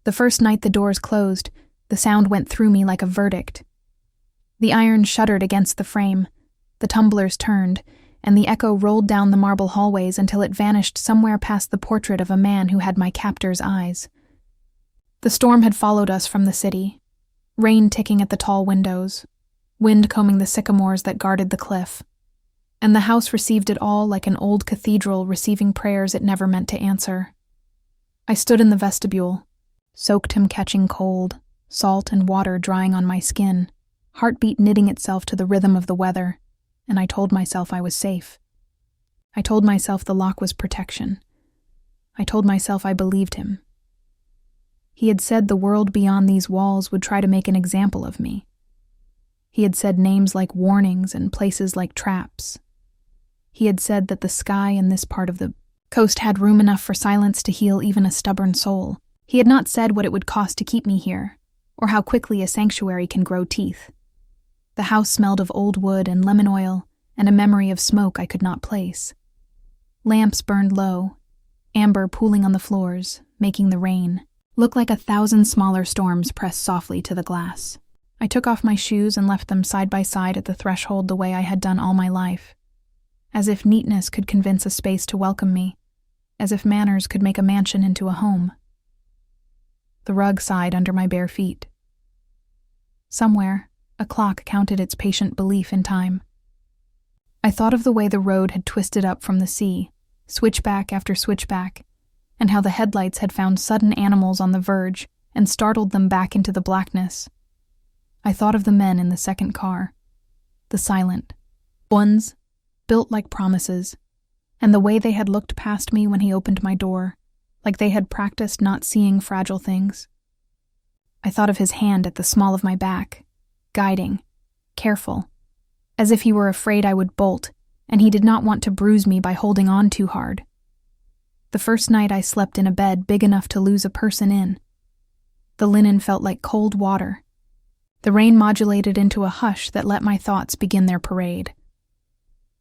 The first night the doors closed, the sound went through me like a verdict. The iron shuddered against the frame, the tumblers turned, and the echo rolled down the marble hallways until it vanished somewhere past the portrait of a man who had my captor's eyes. The storm had followed us from the city, rain ticking at the tall windows, wind combing the sycamores that guarded the cliff, and the house received it all like an old cathedral receiving prayers it never meant to answer. I stood in the vestibule, soaked him catching cold, salt and water drying on my skin, heartbeat knitting itself to the rhythm of the weather, and I told myself I was safe. I told myself the lock was protection. I told myself I believed him. He had said the world beyond these walls would try to make an example of me. He had said names like warnings and places like traps. He had said that the sky in this part of the coast had room enough for silence to heal even a stubborn soul. He had not said what it would cost to keep me here, or how quickly a sanctuary can grow teeth. The house smelled of old wood and lemon oil, and a memory of smoke I could not place. Lamps burned low, amber pooling on the floors, making the rain look like 1,000 smaller storms pressed softly to the glass. I took off my shoes and left them side by side at the threshold the way I had done all my life, as if neatness could convince a space to welcome me, as if manners could make a mansion into a home. The rug sighed under my bare feet. Somewhere, a clock counted its patient belief in time. I thought of the way the road had twisted up from the sea, switchback after switchback, and how the headlights had found sudden animals on the verge and startled them back into the blackness. I thought of the men in the second car, the silent ones, built like promises, and the way they had looked past me when he opened my door, like they had practiced not seeing fragile things. I thought of his hand at the small of my back, guiding, careful, as if he were afraid I would bolt, and he did not want to bruise me by holding on too hard. The first night I slept in a bed big enough to lose a person in. The linen felt like cold water. The rain modulated into a hush that let my thoughts begin their parade.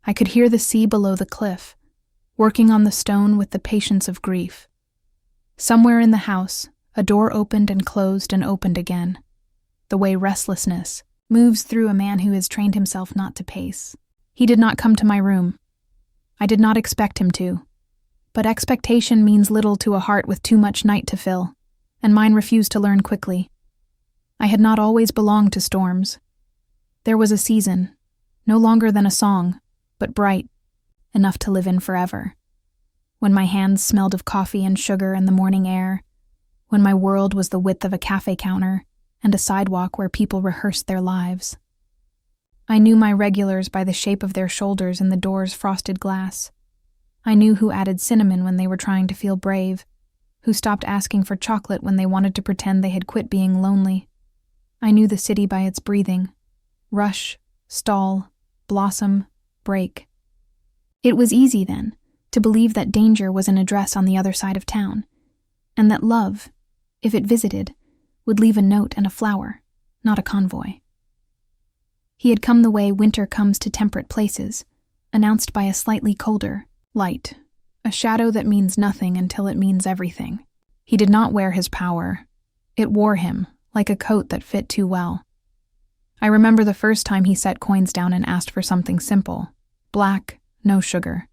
I could hear the sea below the cliff, working on the stone with the patience of grief. Somewhere in the house, a door opened and closed and opened again, the way restlessness moves through a man who has trained himself not to pace. He did not come to my room. I did not expect him to, but expectation means little to a heart with too much night to fill, and mine refused to learn quickly. I had not always belonged to storms. There was a season, no longer than a song, but bright, enough to live in forever. When my hands smelled of coffee and sugar and the morning air, when my world was the width of a café counter and a sidewalk where people rehearsed their lives. I knew my regulars by the shape of their shoulders in the door's frosted glass. I knew who added cinnamon when they were trying to feel brave, who stopped asking for chocolate when they wanted to pretend they had quit being lonely. I knew the city by its breathing. Rush, stall, blossom, break. It was easy, then, to believe that danger was an address on the other side of town, and that love, if it visited, would leave a note and a flower, not a convoy. He had come the way winter comes to temperate places, announced by a slightly colder light, a shadow that means nothing until it means everything. He did not wear his power. It wore him, like a coat that fit too well. I remember the first time he set coins down and asked for something simple, black, no sugar,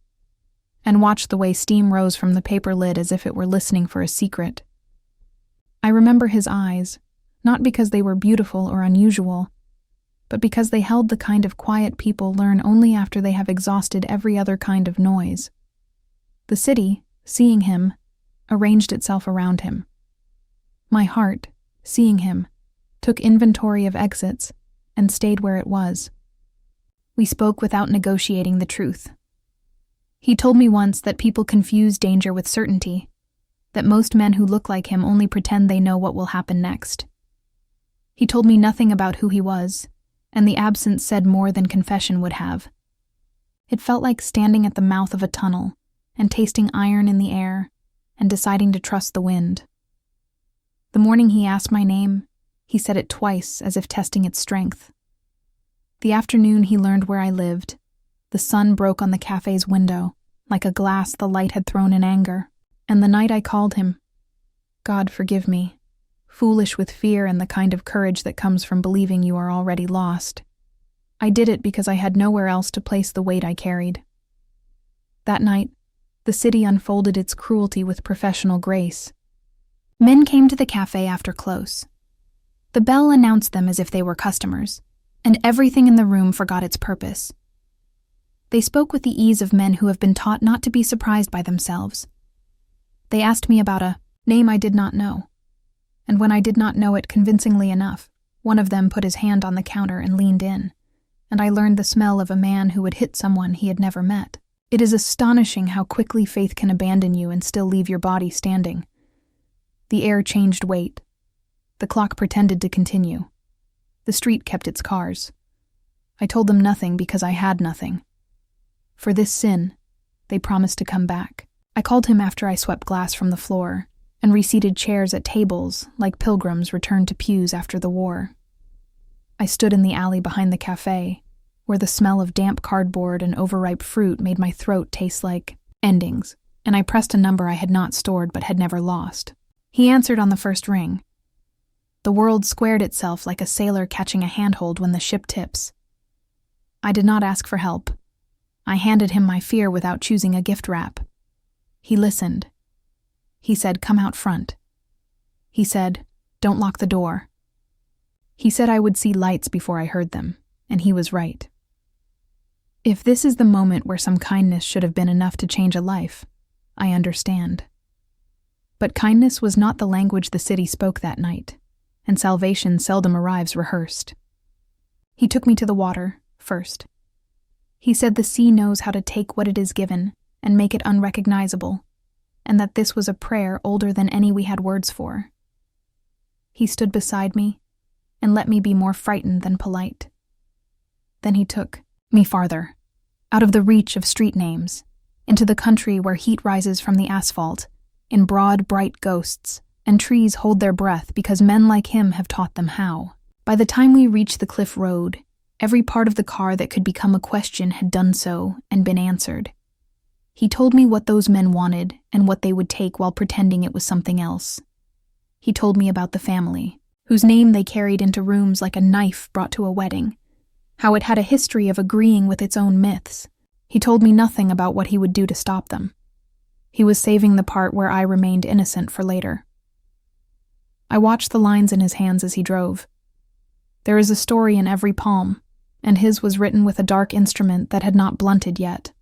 and watched the way steam rose from the paper lid as if it were listening for a secret. I remember his eyes, not because they were beautiful or unusual, but because they held the kind of quiet people learn only after they have exhausted every other kind of noise. The city, seeing him, arranged itself around him. My heart, seeing him, took inventory of exits and stayed where it was. We spoke without negotiating the truth. He told me once that people confuse danger with certainty, that most men who look like him only pretend they know what will happen next. He told me nothing about who he was, and the absence said more than confession would have. It felt like standing at the mouth of a tunnel and tasting iron in the air and deciding to trust the wind. The morning he asked my name, he said it twice as if testing its strength. The afternoon he learned where I lived. The sun broke on the cafe's window, like a glass the light had thrown in anger, and the night I called him, God forgive me, foolish with fear and the kind of courage that comes from believing you are already lost. I did it because I had nowhere else to place the weight I carried. That night, the city unfolded its cruelty with professional grace. Men came to the café after close. The bell announced them as if they were customers, and everything in the room forgot its purpose. They spoke with the ease of men who have been taught not to be surprised by themselves. They asked me about a name I did not know, and when I did not know it convincingly enough, one of them put his hand on the counter and leaned in, and I learned the smell of a man who would hit someone he had never met. It is astonishing how quickly faith can abandon you and still leave your body standing. The air changed weight. The clock pretended to continue. The street kept its cars. I told them nothing because I had nothing. For this sin, they promised to come back. I called him after I swept glass from the floor and reseated chairs at tables like pilgrims returned to pews after the war. I stood in the alley behind the café, where the smell of damp cardboard and overripe fruit made my throat taste like endings, and I pressed a number I had not stored but had never lost. He answered on the first ring. The world squared itself like a sailor catching a handhold when the ship tips. I did not ask for help. I handed him my fear without choosing a gift wrap. He listened. He said, "Come out front." He said, "Don't lock the door." He said I would see lights before I heard them, and he was right. If this is the moment where some kindness should have been enough to change a life, I understand. But kindness was not the language the city spoke that night, and salvation seldom arrives rehearsed. He took me to the water, first. He said the sea knows how to take what it is given and make it unrecognizable, and that this was a prayer older than any we had words for. He stood beside me and let me be more frightened than polite. Then he took me farther, out of the reach of street names, into the country where heat rises from the asphalt, in broad, bright ghosts, and trees hold their breath because men like him have taught them how. By the time we reached the cliff road, every part of the car that could become a question had done so and been answered. He told me what those men wanted and what they would take while pretending it was something else. He told me about the family, whose name they carried into rooms like a knife brought to a wedding, how it had a history of agreeing with its own myths. He told me nothing about what he would do to stop them. He was saving the part where I remained innocent for later. I watched the lines in his hands as he drove. There is a story in every palm, and his was written with a dark instrument that had not blunted yet.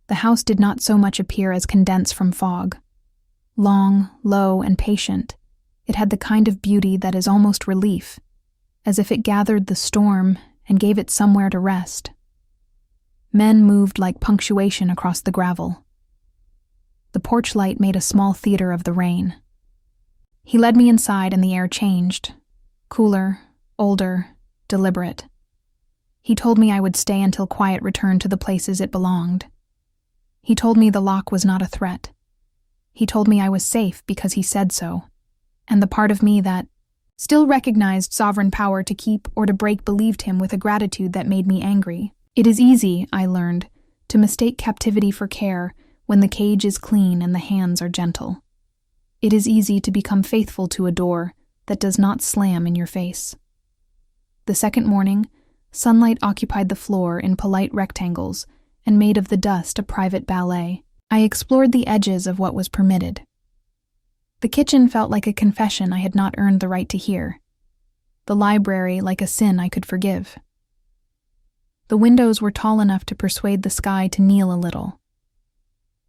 The house did not so much appear as condensed from fog. Long, low, and patient, it had the kind of beauty that is almost relief, as if it gathered the storm and gave it somewhere to rest. Men moved like punctuation across the gravel. The porch light made a small theater of the rain. He led me inside and the air changed, cooler, older, deliberate. He told me I would stay until quiet returned to the places it belonged. He told me the lock was not a threat. He told me I was safe because he said so, and the part of me that still recognized sovereign power to keep or to break believed him with a gratitude that made me angry. It is easy, I learned, to mistake captivity for care when the cage is clean and the hands are gentle. It is easy to become faithful to a door that does not slam in your face. The second morning, sunlight occupied the floor in polite rectangles and made of the dust a private ballet. I explored the edges of what was permitted. The kitchen felt like a confession I had not earned the right to hear. The library like a sin I could forgive. The windows were tall enough to persuade the sky to kneel a little.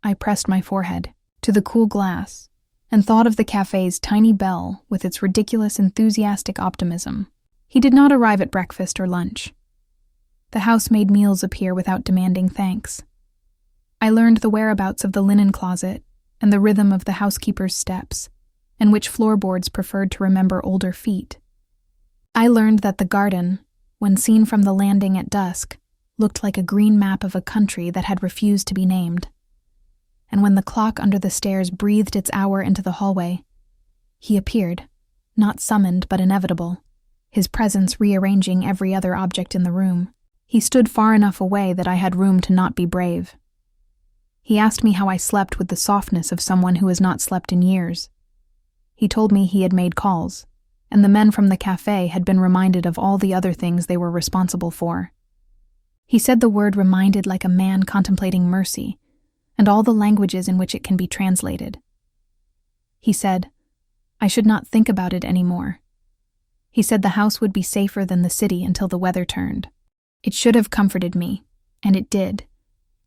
I pressed my forehead to the cool glass and thought of the cafe's tiny bell with its ridiculous enthusiastic optimism. He did not arrive at breakfast or lunch. The house made meals appear without demanding thanks. I learned the whereabouts of the linen closet and the rhythm of the housekeeper's steps, and which floorboards preferred to remember older feet. I learned that the garden, when seen from the landing at dusk, looked like a green map of a country that had refused to be named. And when the clock under the stairs breathed its hour into the hallway, he appeared, not summoned but inevitable, his presence rearranging every other object in the room. He stood far enough away that I had room to not be brave. He asked me how I slept with the softness of someone who has not slept in years. He told me he had made calls, and the men from the café had been reminded of all the other things they were responsible for. He said the word reminded like a man contemplating mercy, and all the languages in which it can be translated. He said, I should not think about it anymore. He said the house would be safer than the city until the weather turned. It should have comforted me, and it did,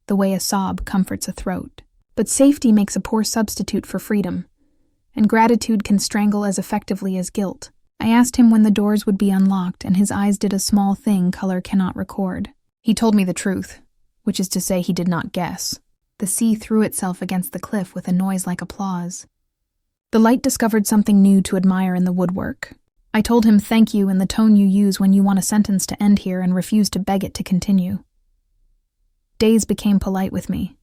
the way a sob comforts a throat. But safety makes a poor substitute for freedom, and gratitude can strangle as effectively as guilt. I asked him when the doors would be unlocked, and his eyes did a small thing color cannot record. He told me the truth, which is to say he did not guess. The sea threw itself against the cliff with a noise like applause. The light discovered something new to admire in the woodwork. I told him thank you in the tone you use when you want a sentence to end here and refuse to beg it to continue. Days became polite with me.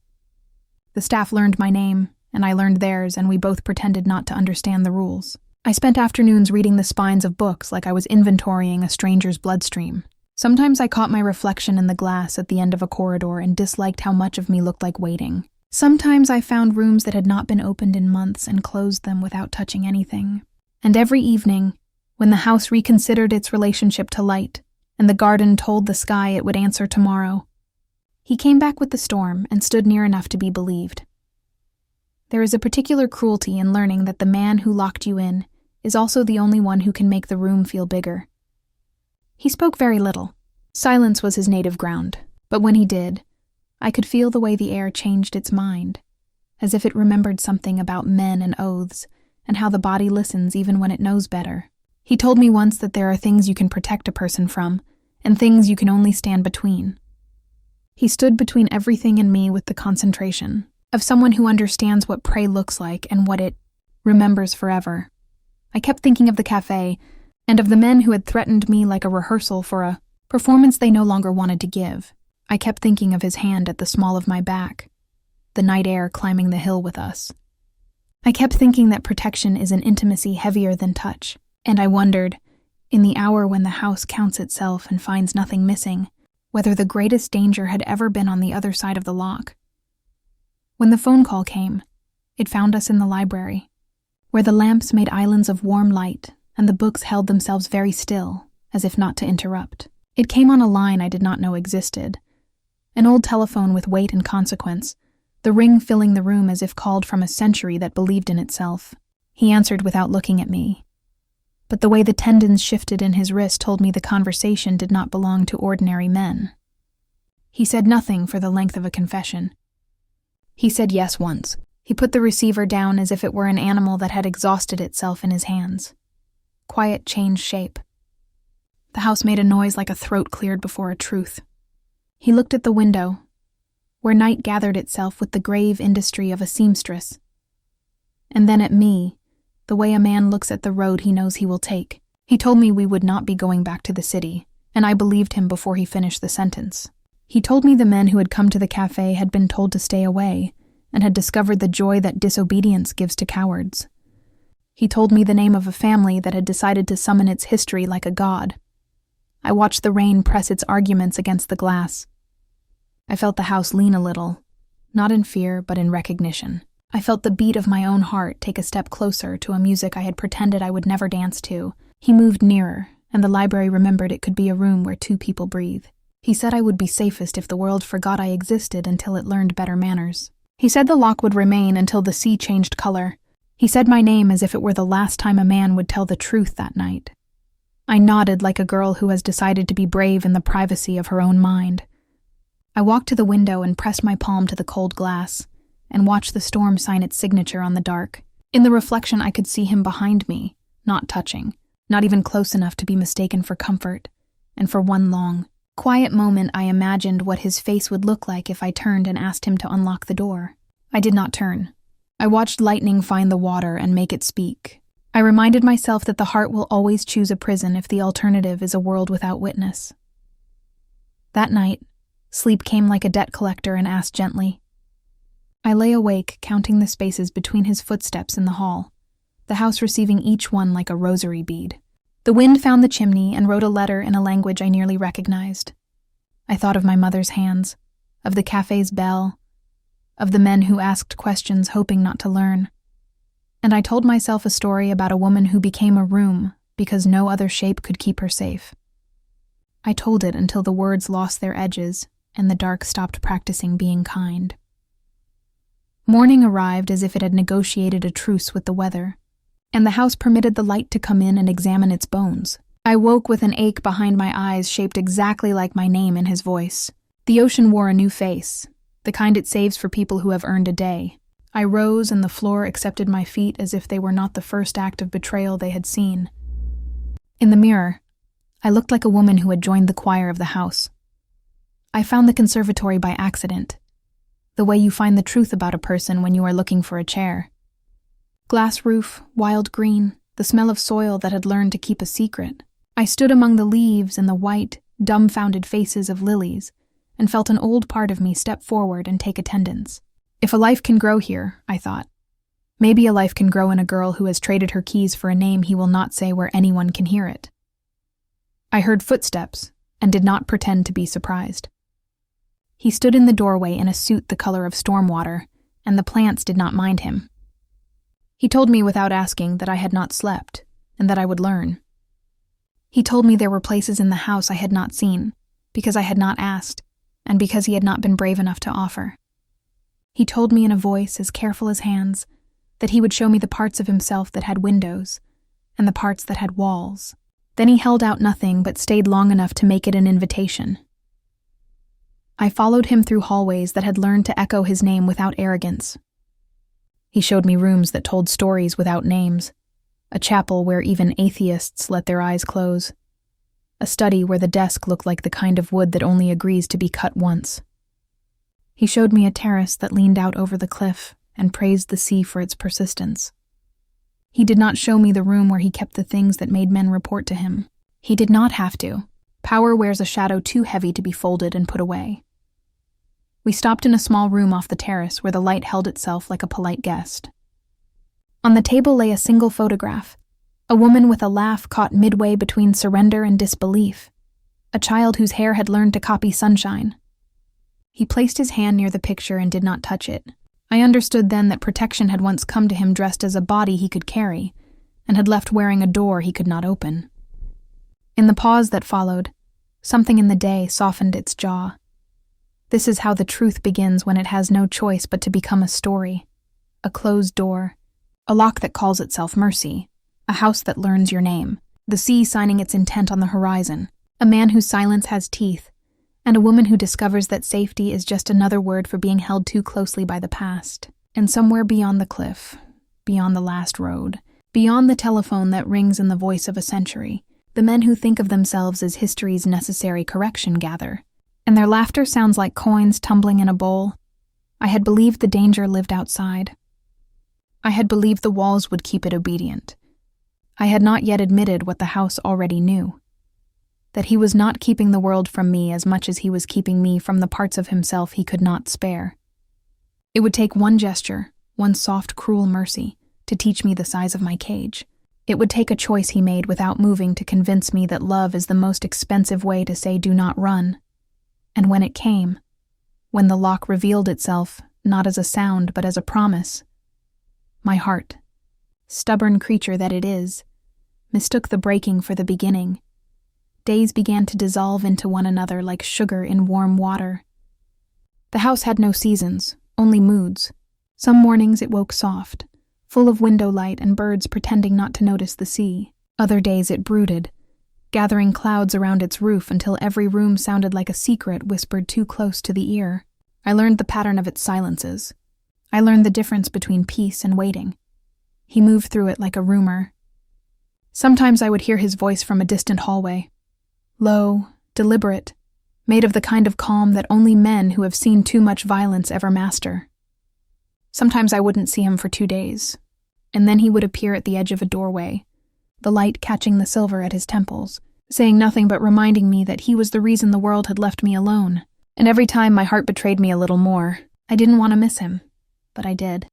The staff learned my name, and I learned theirs, and we both pretended not to understand the rules. I spent afternoons reading the spines of books like I was inventorying a stranger's bloodstream. Sometimes I caught my reflection in the glass at the end of a corridor and disliked how much of me looked like waiting. Sometimes I found rooms that had not been opened in months and closed them without touching anything. And every evening, when the house reconsidered its relationship to light, and the garden told the sky it would answer tomorrow, he came back with the storm and stood near enough to be believed. There is a particular cruelty in learning that the man who locked you in is also the only one who can make the room feel bigger. He spoke very little. Silence was his native ground, but when he did, I could feel the way the air changed its mind, as if it remembered something about men and oaths, and how the body listens even when it knows better. He told me once that there are things you can protect a person from, and things you can only stand between. He stood between everything and me with the concentration of someone who understands what prey looks like and what it remembers forever. I kept thinking of the café, and of the men who had threatened me like a rehearsal for a performance they no longer wanted to give. I kept thinking of his hand at the small of my back, the night air climbing the hill with us. I kept thinking that protection is an intimacy heavier than touch, and I wondered, in the hour when the house counts itself and finds nothing missing, whether the greatest danger had ever been on the other side of the lock. When the phone call came, it found us in the library, where the lamps made islands of warm light and the books held themselves very still, as if not to interrupt. It came on a line I did not know existed, an old telephone with weight and consequence, the ring filling the room as if called from a century that believed in itself. He answered without looking at me, but the way the tendons shifted in his wrist told me the conversation did not belong to ordinary men. He said nothing for the length of a confession. He said yes once. He put the receiver down as if it were an animal that had exhausted itself in his hands. Quiet changed shape. The house made a noise like a throat cleared before a truth. He looked at the window, where night gathered itself with the grave industry of a seamstress, and then at me, the way a man looks at the road he knows he will take. He told me we would not be going back to the city, and I believed him before he finished the sentence. He told me the men who had come to the café had been told to stay away, and had discovered the joy that disobedience gives to cowards. He told me the name of a family that had decided to summon its history like a god. I watched the rain press its arguments against the glass. I felt the house lean a little, not in fear but in recognition. I felt the beat of my own heart take a step closer to a music I had pretended I would never dance to. He moved nearer, and the library remembered it could be a room where two people breathe. He said I would be safest if the world forgot I existed until it learned better manners. He said the lock would remain until the sea changed color. He said my name as if it were the last time a man would tell the truth that night. I nodded like a girl who has decided to be brave in the privacy of her own mind. I walked to the window and pressed my palm to the cold glass, and watched the storm sign its signature on the dark. In the reflection I could see him behind me, not touching, not even close enough to be mistaken for comfort, and for one long, quiet moment I imagined what his face would look like if I turned and asked him to unlock the door. I did not turn. I watched lightning find the water and make it speak. I reminded myself that the heart will always choose a prison if the alternative is a world without witness. That night, sleep came like a debt collector and asked gently. I lay awake, counting the spaces between his footsteps in the hall, the house receiving each one like a rosary bead. The wind found the chimney and wrote a letter in a language I nearly recognized. I thought of my mother's hands, of the café's bell, of the men who asked questions hoping not to learn. And I told myself a story about a woman who became a room because no other shape could keep her safe. I told it until the words lost their edges and the dark stopped practicing being kind. Morning arrived as if it had negotiated a truce with the weather, and the house permitted the light to come in and examine its bones. I woke with an ache behind my eyes shaped exactly like my name in his voice. The ocean wore a new face, the kind it saves for people who have earned a day. I rose and the floor accepted my feet as if they were not the first act of betrayal they had seen. In the mirror, I looked like a woman who had joined the choir of the house. I found the conservatory by accident, the way you find the truth about a person when you are looking for a chair. Glass roof, wild green, the smell of soil that had learned to keep a secret. I stood among the leaves and the white, dumbfounded faces of lilies, and felt an old part of me step forward and take attendance. If a life can grow here, I thought, maybe a life can grow in a girl who has traded her keys for a name he will not say where anyone can hear it. I heard footsteps and did not pretend to be surprised. He stood in the doorway in a suit the color of storm water, and the plants did not mind him. He told me without asking that I had not slept, and that I would learn. He told me there were places in the house I had not seen, because I had not asked, and because he had not been brave enough to offer. He told me in a voice as careful as hands that he would show me the parts of himself that had windows, and the parts that had walls. Then he held out nothing but stayed long enough to make it an invitation. I followed him through hallways that had learned to echo his name without arrogance. He showed me rooms that told stories without names, a chapel where even atheists let their eyes close, a study where the desk looked like the kind of wood that only agrees to be cut once. He showed me a terrace that leaned out over the cliff and praised the sea for its persistence. He did not show me the room where he kept the things that made men report to him. He did not have to. Power wears a shadow too heavy to be folded and put away. We stopped in a small room off the terrace where the light held itself like a polite guest. On the table lay a single photograph, a woman with a laugh caught midway between surrender and disbelief, a child whose hair had learned to copy sunshine. He placed his hand near the picture and did not touch it. I understood then that protection had once come to him dressed as a body he could carry, and had left wearing a door he could not open. In the pause that followed, something in the day softened its jaw. This is how the truth begins when it has no choice but to become a story, a closed door, a lock that calls itself mercy, a house that learns your name, the sea signing its intent on the horizon, a man whose silence has teeth, and a woman who discovers that safety is just another word for being held too closely by the past. And somewhere beyond the cliff, beyond the last road, beyond the telephone that rings in the voice of a century, the men who think of themselves as history's necessary correction gather, and their laughter sounds like coins tumbling in a bowl. I had believed the danger lived outside. I had believed the walls would keep it obedient. I had not yet admitted what the house already knew, that he was not keeping the world from me as much as he was keeping me from the parts of himself he could not spare. It would take one gesture, one soft, cruel mercy, to teach me the size of my cage. It would take a choice he made without moving to convince me that love is the most expensive way to say do not run. And when it came, when the lock revealed itself, not as a sound but as a promise, my heart, stubborn creature that it is, mistook the breaking for the beginning. Days began to dissolve into one another like sugar in warm water. The house had no seasons, only moods. Some mornings it woke soft, full of window light and birds pretending not to notice the sea. Other days it brooded, gathering clouds around its roof until every room sounded like a secret whispered too close to the ear. I learned the pattern of its silences. I learned the difference between peace and waiting. He moved through it like a rumor. Sometimes I would hear his voice from a distant hallway, low, deliberate, made of the kind of calm that only men who have seen too much violence ever master. Sometimes I wouldn't see him for 2 days, and then he would appear at the edge of a doorway, the light catching the silver at his temples, saying nothing but reminding me that he was the reason the world had left me alone. And every time my heart betrayed me a little more. I didn't want to miss him, but I did.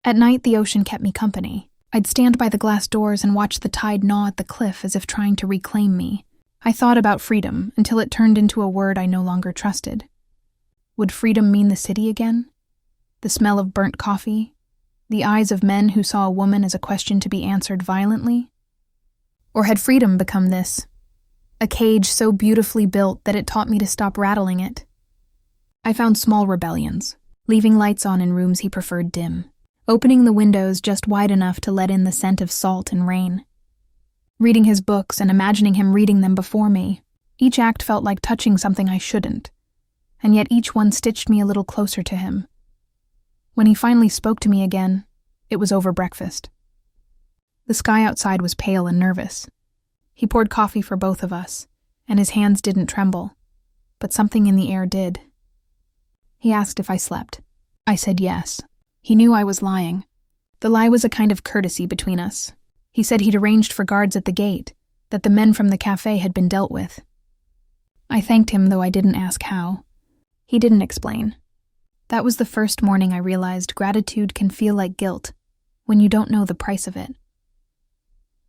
At night, the ocean kept me company. I'd stand by the glass doors and watch the tide gnaw at the cliff as if trying to reclaim me. I thought about freedom until it turned into a word I no longer trusted. Would freedom mean the city again? The smell of burnt coffee? The eyes of men who saw a woman as a question to be answered violently? Or had freedom become this? A cage so beautifully built that it taught me to stop rattling it. I found small rebellions, leaving lights on in rooms he preferred dim, opening the windows just wide enough to let in the scent of salt and rain. Reading his books and imagining him reading them before me, each act felt like touching something I shouldn't, and yet each one stitched me a little closer to him. When he finally spoke to me again, it was over breakfast. The sky outside was pale and nervous. He poured coffee for both of us, and his hands didn't tremble, but something in the air did. He asked if I slept. I said yes. He knew I was lying. The lie was a kind of courtesy between us. He said he'd arranged for guards at the gate, that the men from the café had been dealt with. I thanked him, though I didn't ask how. He didn't explain. That was the first morning I realized gratitude can feel like guilt when you don't know the price of it.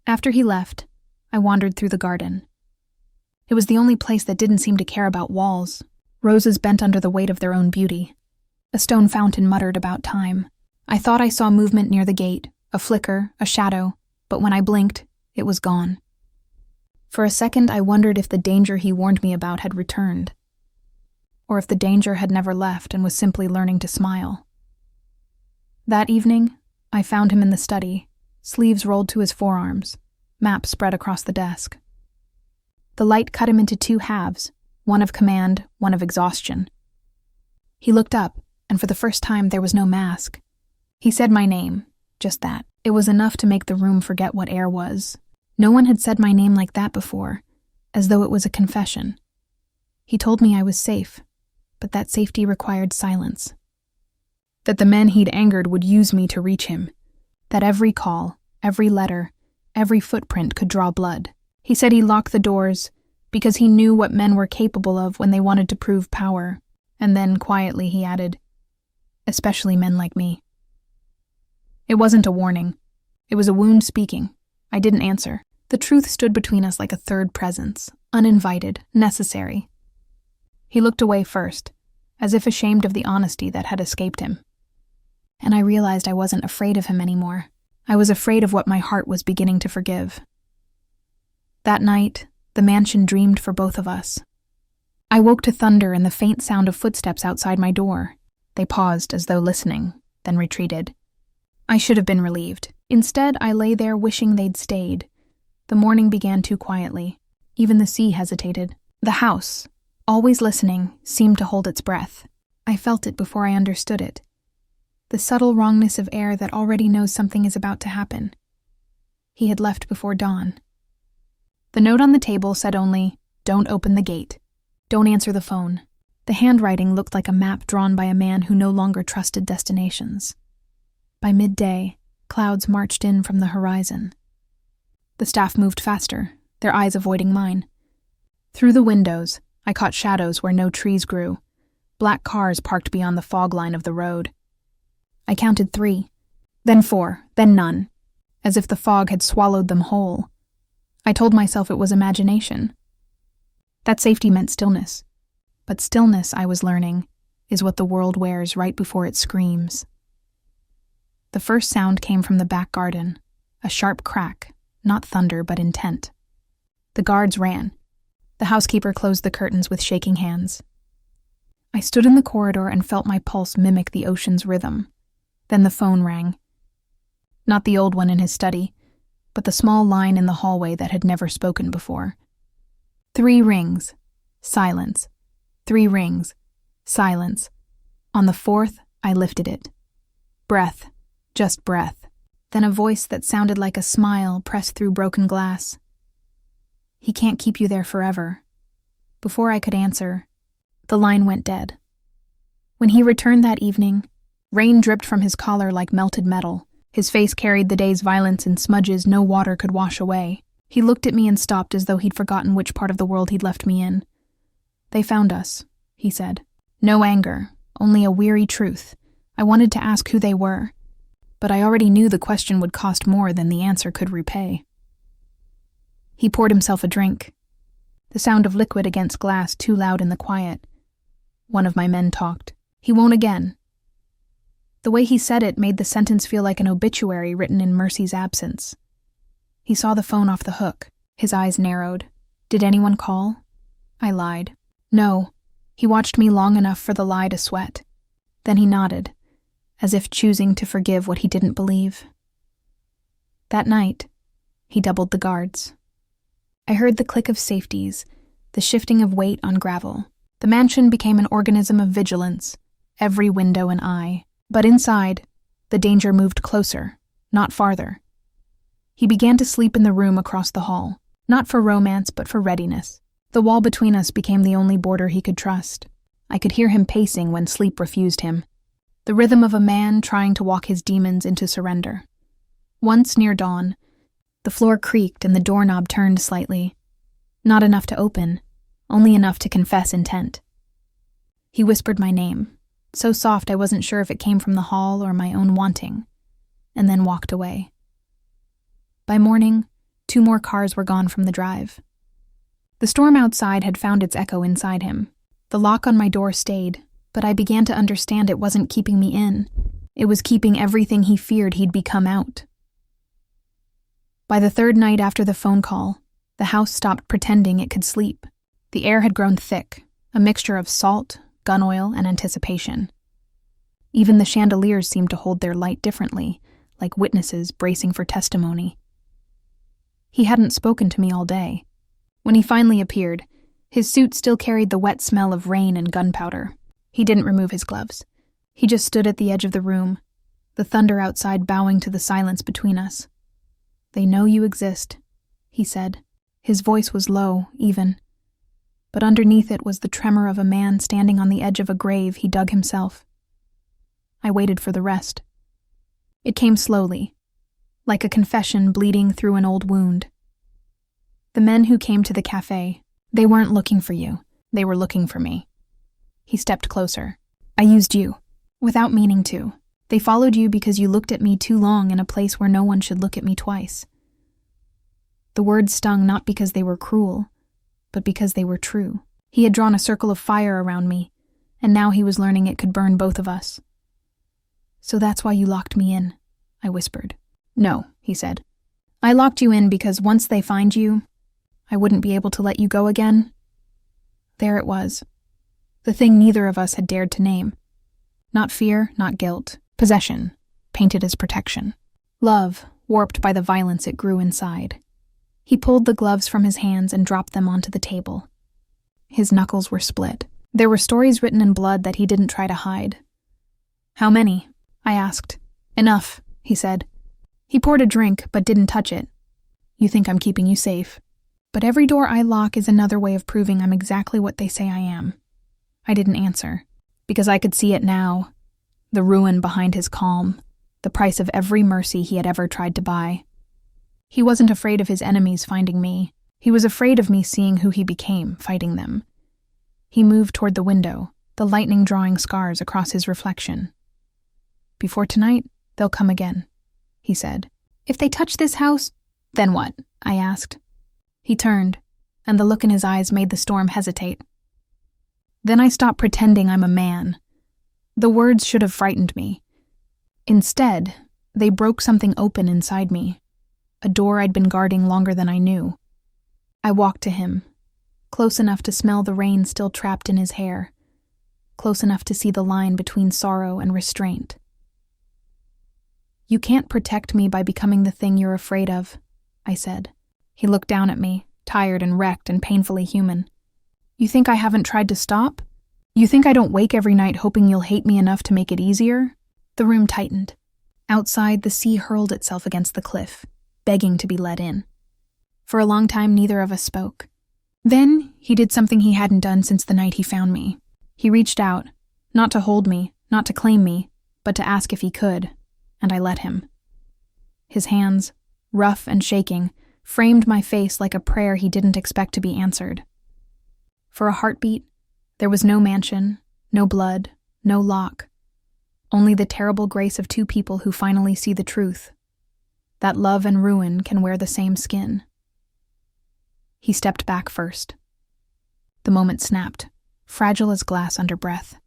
After he left, I wandered through the garden. It was the only place that didn't seem to care about walls, roses bent under the weight of their own beauty. A stone fountain muttered about time. I thought I saw movement near the gate, a flicker, a shadow, but when I blinked, it was gone. For a second, I wondered if the danger he warned me about had returned, or if the danger had never left and was simply learning to smile. That evening, I found him in the study, sleeves rolled to his forearms, map spread across the desk. The light cut him into two halves, one of command, one of exhaustion. He looked up, and for the first time there was no mask. He said my name, just that. It was enough to make the room forget what air was. No one had said my name like that before, as though it was a confession. He told me I was safe, but that safety required silence. That the men he'd angered would use me to reach him. That every call, every letter, every footprint could draw blood. He said he locked the doors because he knew what men were capable of when they wanted to prove power, and then, quietly, he added, especially men like me. It wasn't a warning. It was a wound speaking. I didn't answer. The truth stood between us like a third presence, uninvited, necessary. He looked away first, as if ashamed of the honesty that had escaped him. And I realized I wasn't afraid of him anymore. I was afraid of what my heart was beginning to forgive. That night, the mansion dreamed for both of us. I woke to thunder and the faint sound of footsteps outside my door. They paused as though listening, then retreated. I should have been relieved. Instead, I lay there wishing they'd stayed. The morning began too quietly. Even the sea hesitated. The house, always listening, seemed to hold its breath. I felt it before I understood it. The subtle wrongness of air that already knows something is about to happen. He had left before dawn. The note on the table said only, "Don't open the gate. Don't answer the phone." The handwriting looked like a map drawn by a man who no longer trusted destinations. By midday, clouds marched in from the horizon. The staff moved faster, their eyes avoiding mine. Through the windows, I caught shadows where no trees grew, black cars parked beyond the fog line of the road. I counted 3, then 4, then none, as if the fog had swallowed them whole. I told myself it was imagination. That safety meant stillness, but stillness, I was learning, is what the world wears right before it screams. The first sound came from the back garden, a sharp crack, not thunder but intent. The guards ran. The housekeeper closed the curtains with shaking hands. I stood in the corridor and felt my pulse mimic the ocean's rhythm. Then the phone rang. Not the old one in his study, but the small line in the hallway that had never spoken before. 3 rings. Silence. 3 rings. Silence. On the 4th, I lifted it. Breath. Just breath. Then a voice that sounded like a smile pressed through broken glass. "He can't keep you there forever." Before I could answer, the line went dead. When he returned that evening, rain dripped from his collar like melted metal. His face carried the day's violence in smudges no water could wash away. He looked at me and stopped as though he'd forgotten which part of the world he'd left me in. "They found us," he said. No anger, only a weary truth. I wanted to ask who they were, but I already knew the question would cost more than the answer could repay. He poured himself a drink. The sound of liquid against glass too loud in the quiet. One of my men talked. "He won't again." The way he said it made the sentence feel like an obituary written in Mercy's absence. He saw the phone off the hook. His eyes narrowed. Did anyone call? I lied. No. He watched me long enough for the lie to sweat. Then he nodded, as if choosing to forgive what he didn't believe. That night, he doubled the guards. I heard the click of safeties, the shifting of weight on gravel. The mansion became an organism of vigilance, every window an eye. But inside, the danger moved closer, not farther. He began to sleep in the room across the hall, not for romance but for readiness. The wall between us became the only border he could trust. I could hear him pacing when sleep refused him, the rhythm of a man trying to walk his demons into surrender. Once near dawn, the floor creaked and the doorknob turned slightly. Not enough to open, only enough to confess intent. He whispered my name, so soft I wasn't sure if it came from the hall or my own wanting, and then walked away. By morning, 2 more cars were gone from the drive. The storm outside had found its echo inside him. The lock on my door stayed, but I began to understand it wasn't keeping me in. It was keeping everything he feared he'd become out. By the 3rd night after the phone call, the house stopped pretending it could sleep. The air had grown thick, a mixture of salt, gun oil, and anticipation. Even the chandeliers seemed to hold their light differently, like witnesses bracing for testimony. He hadn't spoken to me all day. When he finally appeared, his suit still carried the wet smell of rain and gunpowder. He didn't remove his gloves. He just stood at the edge of the room, the thunder outside bowing to the silence between us. "They know you exist," he said. His voice was low, even, but underneath it was the tremor of a man standing on the edge of a grave he dug himself. I waited for the rest. It came slowly, like a confession bleeding through an old wound. The men who came to the café, they weren't looking for you, they were looking for me. He stepped closer. "I used you, without meaning to. They followed you because you looked at me too long in a place where no one should look at me twice." The words stung not because they were cruel, but because they were true. He had drawn a circle of fire around me, and now he was learning it could burn both of us. "So that's why you locked me in," I whispered. "No," he said. "I locked you in because once they find you, I wouldn't be able to let you go again." There it was, the thing neither of us had dared to name. Not fear, not guilt, possession, painted as protection. Love, warped by the violence it grew inside. He pulled the gloves from his hands and dropped them onto the table. His knuckles were split. There were stories written in blood that he didn't try to hide. "How many?" I asked. "Enough," he said. He poured a drink, but didn't touch it. "You think I'm keeping you safe. But every door I lock is another way of proving I'm exactly what they say I am." I didn't answer, because I could see it now. The ruin behind his calm, the price of every mercy he had ever tried to buy. He wasn't afraid of his enemies finding me. He was afraid of me seeing who he became, fighting them. He moved toward the window, the lightning drawing scars across his reflection. "Before tonight, they'll come again," he said. "If they touch this house, then what?" I asked. He turned, and the look in his eyes made the storm hesitate. "Then I stopped pretending I'm a man." The words should have frightened me. Instead, they broke something open inside me, a door I'd been guarding longer than I knew. I walked to him, close enough to smell the rain still trapped in his hair, close enough to see the line between sorrow and restraint. "You can't protect me by becoming the thing you're afraid of," I said. He looked down at me, tired and wrecked and painfully human. "You think I haven't tried to stop? You think I don't wake every night hoping you'll hate me enough to make it easier?" The room tightened. Outside, the sea hurled itself against the cliff, begging to be let in. For a long time, neither of us spoke. Then, he did something he hadn't done since the night he found me. He reached out, not to hold me, not to claim me, but to ask if he could, and I let him. His hands, rough and shaking, framed my face like a prayer he didn't expect to be answered. For a heartbeat, there was no mansion, no blood, no lock, only the terrible grace of 2 people who finally see the truth, that love and ruin can wear the same skin. He stepped back first. The moment snapped, fragile as glass under breath.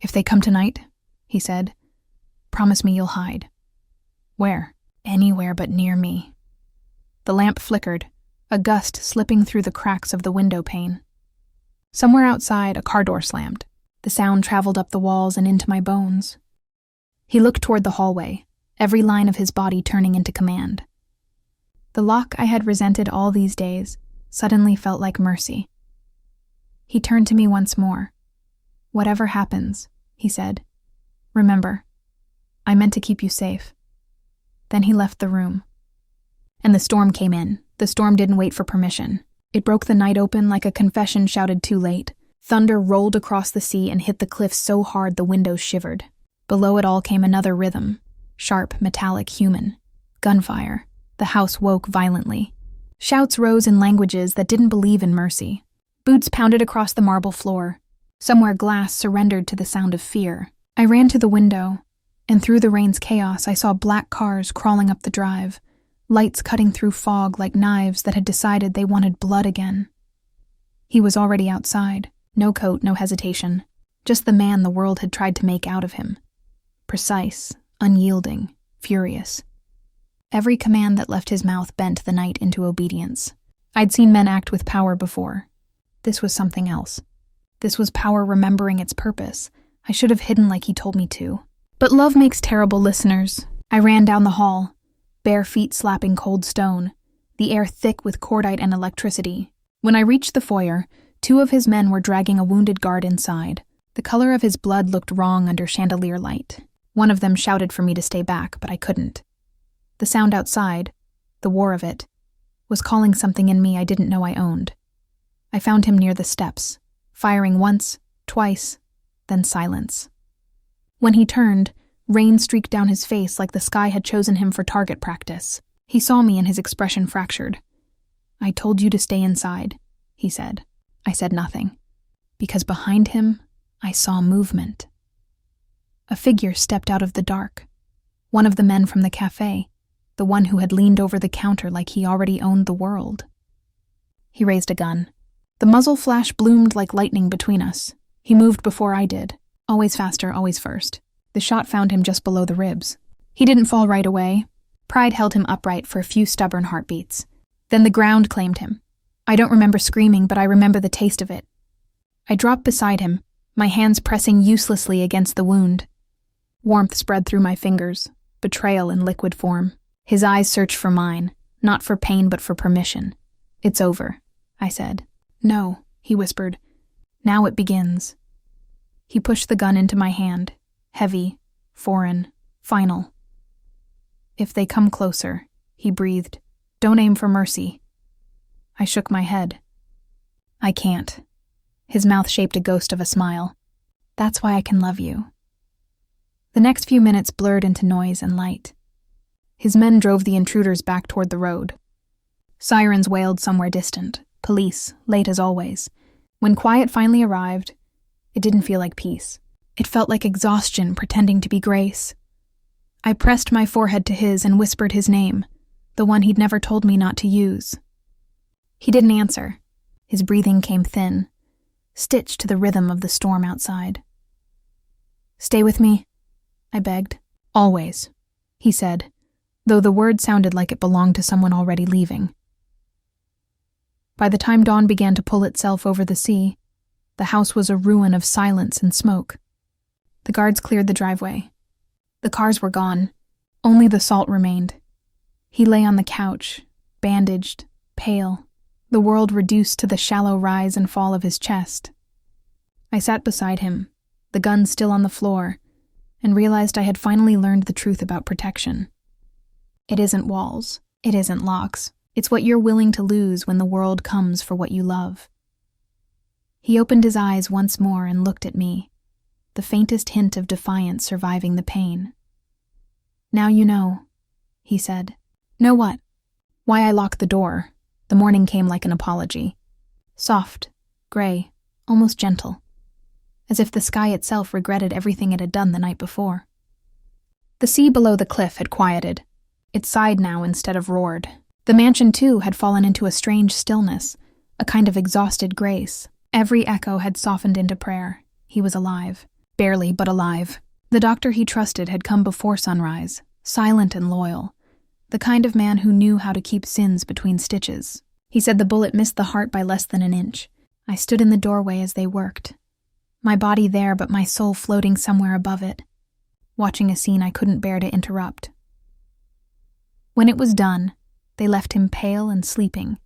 "If they come tonight," he said, Promise me you'll hide." "Where?" "Anywhere but near me." The lamp flickered, a gust slipping through the cracks of the window pane. Somewhere outside, a car door slammed. The sound traveled up the walls and into my bones. He looked toward the hallway, every line of his body turning into command. The lock I had resented all these days suddenly felt like mercy. He turned to me once more. "Whatever happens," he said, "remember, I meant to keep you safe." Then he left the room. And the storm came in. The storm didn't wait for permission. It broke the night open like a confession shouted too late. Thunder rolled across the sea and hit the cliffs so hard the windows shivered. Below it all came another rhythm, sharp, metallic, human. Gunfire. The house woke violently. Shouts rose in languages that didn't believe in mercy. Boots pounded across the marble floor. Somewhere glass surrendered to the sound of fear. I ran to the window, and through the rain's chaos I saw black cars crawling up the drive, lights cutting through fog like knives that had decided they wanted blood again. He was already outside. No coat, no hesitation. Just the man the world had tried to make out of him. Precise, unyielding, furious. Every command that left his mouth bent the night into obedience. I'd seen men act with power before. This was something else. This was power remembering its purpose. I should have hidden like he told me to. But love makes terrible listeners. I ran down the hall, bare feet slapping cold stone, the air thick with cordite and electricity. When I reached the foyer, 2 of his men were dragging a wounded guard inside. The color of his blood looked wrong under chandelier light. One of them shouted for me to stay back, but I couldn't. The sound outside, the war of it, was calling something in me I didn't know I owned. I found him near the steps, firing once, twice, then silence. When he turned, rain streaked down his face like the sky had chosen him for target practice. He saw me and his expression fractured. "I told you to stay inside," he said. I said nothing, because behind him, I saw movement. A figure stepped out of the dark. One of the men from the café, the one who had leaned over the counter like he already owned the world. He raised a gun. The muzzle flash bloomed like lightning between us. He moved before I did. Always faster, always first. The shot found him just below the ribs. He didn't fall right away. Pride held him upright for a few stubborn heartbeats. Then the ground claimed him. I don't remember screaming, but I remember the taste of it. I dropped beside him, my hands pressing uselessly against the wound. Warmth spread through my fingers, betrayal in liquid form. His eyes searched for mine, not for pain but for permission. "It's over," I said. "No," he whispered. "Now it begins." He pushed the gun into my hand, heavy, foreign, final. "If they come closer," he breathed, "don't aim for mercy." I shook my head. "I can't." His mouth shaped a ghost of a smile. "That's why I can love you." The next few minutes blurred into noise and light. His men drove the intruders back toward the road. Sirens wailed somewhere distant, police, late as always. When quiet finally arrived, it didn't feel like peace. It felt like exhaustion pretending to be grace. I pressed my forehead to his and whispered his name, the one he'd never told me not to use. He didn't answer. His breathing came thin, stitched to the rhythm of the storm outside. "Stay with me," I begged. "Always," he said, though the word sounded like it belonged to someone already leaving. By the time dawn began to pull itself over the sea, the house was a ruin of silence and smoke. The guards cleared the driveway. The cars were gone. Only the salt remained. He lay on the couch, bandaged, pale, the world reduced to the shallow rise and fall of his chest. I sat beside him, the gun still on the floor, and realized I had finally learned the truth about protection. It isn't walls. It isn't locks. It's what you're willing to lose when the world comes for what you love. He opened his eyes once more and looked at me, the faintest hint of defiance surviving the pain. "Now you know," he said. "Know what?" "Why I locked the door." The morning came like an apology. Soft, gray, almost gentle, as if the sky itself regretted everything it had done the night before. The sea below the cliff had quieted. It sighed now instead of roared. The mansion, too, had fallen into a strange stillness, a kind of exhausted grace. Every echo had softened into prayer. He was alive. Barely, but alive. The doctor he trusted had come before sunrise, silent and loyal, the kind of man who knew how to keep sins between stitches. He said the bullet missed the heart by less than an inch. I stood in the doorway as they worked, my body there but my soul floating somewhere above it, watching a scene I couldn't bear to interrupt. When it was done, they left him pale and sleeping,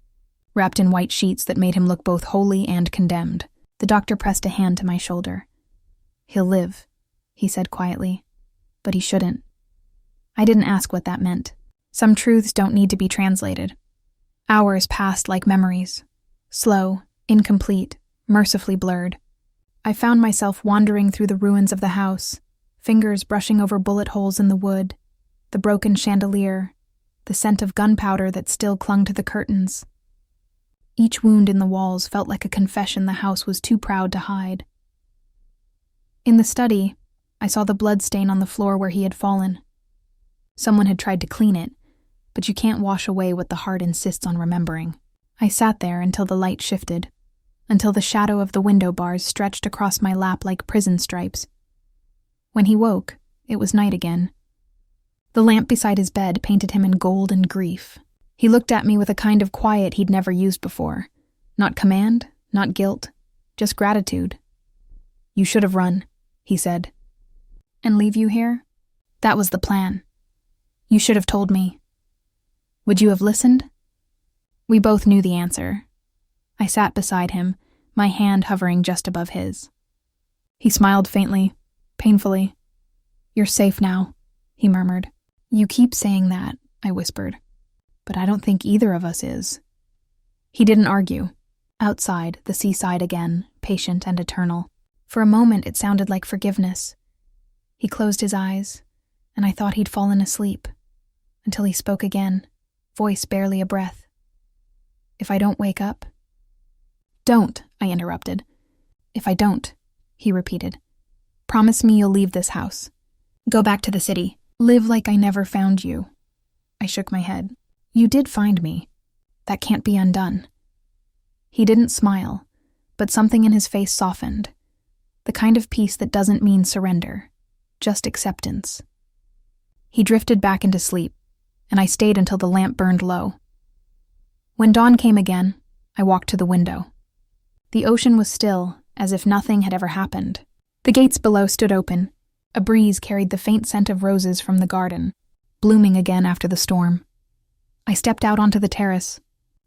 wrapped in white sheets that made him look both holy and condemned. The doctor pressed a hand to my shoulder. "He'll live," he said quietly, "but he shouldn't." I didn't ask what that meant. Some truths don't need to be translated. Hours passed like memories, slow, incomplete, mercifully blurred. I found myself wandering through the ruins of the house, fingers brushing over bullet holes in the wood, the broken chandelier, the scent of gunpowder that still clung to the curtains. Each wound in the walls felt like a confession the house was too proud to hide. In the study, I saw the blood stain on the floor where he had fallen. Someone had tried to clean it, but you can't wash away what the heart insists on remembering. I sat there until the light shifted, until the shadow of the window bars stretched across my lap like prison stripes. When he woke, it was night again. The lamp beside his bed painted him in gold and grief. He looked at me with a kind of quiet he'd never used before. Not command, not guilt, just gratitude. "You should have run," he said. "And leave you here? That was the plan. You should have told me. Would you have listened?" We both knew the answer. I sat beside him, my hand hovering just above his. He smiled faintly, painfully. "You're safe now," he murmured. "You keep saying that," I whispered. "But I don't think either of us is." He didn't argue. Outside, the seaside again, patient and eternal. For a moment it sounded like forgiveness. He closed his eyes, and I thought he'd fallen asleep, until he spoke again, voice barely a breath. "If I don't wake up?" "Don't," I interrupted. "If I don't," he repeated. "Promise me you'll leave this house. Go back to the city. Live like I never found you." I shook my head. "You did find me. That can't be undone." He didn't smile, but something in his face softened. The kind of peace that doesn't mean surrender, just acceptance. He drifted back into sleep, and I stayed until the lamp burned low. When dawn came again, I walked to the window. The ocean was still, as if nothing had ever happened. The gates below stood open. A breeze carried the faint scent of roses from the garden, blooming again after the storm. I stepped out onto the terrace,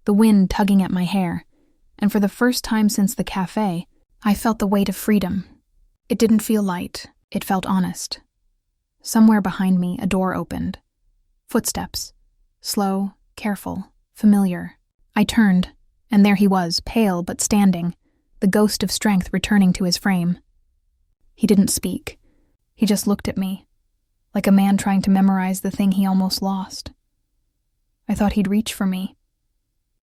the wind tugging at my hair, and for the first time since the café, I felt the weight of freedom. It didn't feel light, it felt honest. Somewhere behind me, a door opened. Footsteps. Slow, careful, familiar. I turned, and there he was, pale but standing, the ghost of strength returning to his frame. He didn't speak. He just looked at me, like a man trying to memorize the thing he almost lost. I thought he'd reach for me.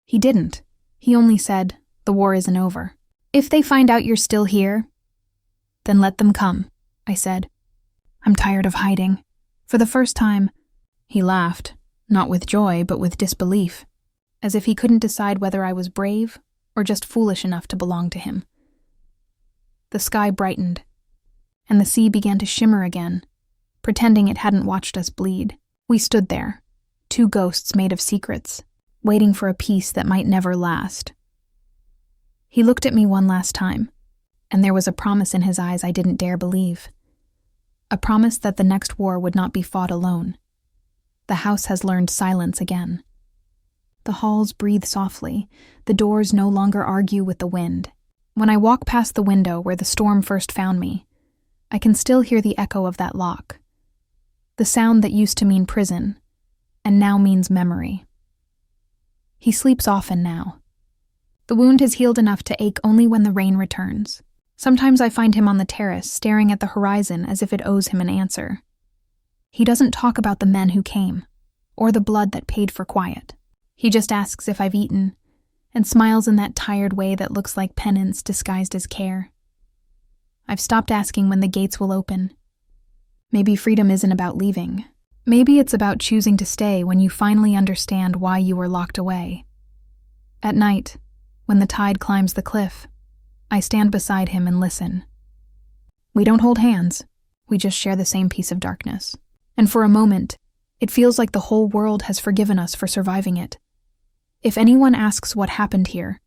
He didn't. He only said, "The war isn't over. If they find out you're still here, then let them come," I said. "I'm tired of hiding." For the first time, he laughed, not with joy, but with disbelief, as if he couldn't decide whether I was brave or just foolish enough to belong to him. The sky brightened, and the sea began to shimmer again, pretending it hadn't watched us bleed. We stood there, two ghosts made of secrets, waiting for a peace that might never last. He looked at me one last time, and there was a promise in his eyes I didn't dare believe. A promise that the next war would not be fought alone. The house has learned silence again. The halls breathe softly, the doors no longer argue with the wind. When I walk past the window where the storm first found me, I can still hear the echo of that lock. The sound that used to mean prison, and now means memory. He sleeps often now. The wound has healed enough to ache only when the rain returns. Sometimes I find him on the terrace, staring at the horizon as if it owes him an answer. He doesn't talk about the men who came, or the blood that paid for quiet. He just asks if I've eaten, and smiles in that tired way that looks like penance disguised as care. I've stopped asking when the gates will open. Maybe freedom isn't about leaving. Maybe it's about choosing to stay when you finally understand why you were locked away. At night, when the tide climbs the cliff, I stand beside him and listen. We don't hold hands. We just share the same piece of darkness. And for a moment, it feels like the whole world has forgiven us for surviving it. If anyone asks what happened here,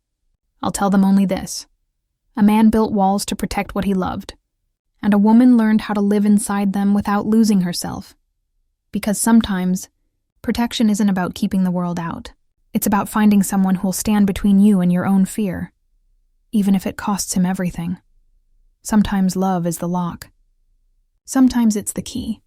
I'll tell them only this. A man built walls to protect what he loved, and a woman learned how to live inside them without losing herself. Because sometimes, protection isn't about keeping the world out. It's about finding someone who'll stand between you and your own fear, even if it costs him everything. Sometimes love is the lock. Sometimes it's the key.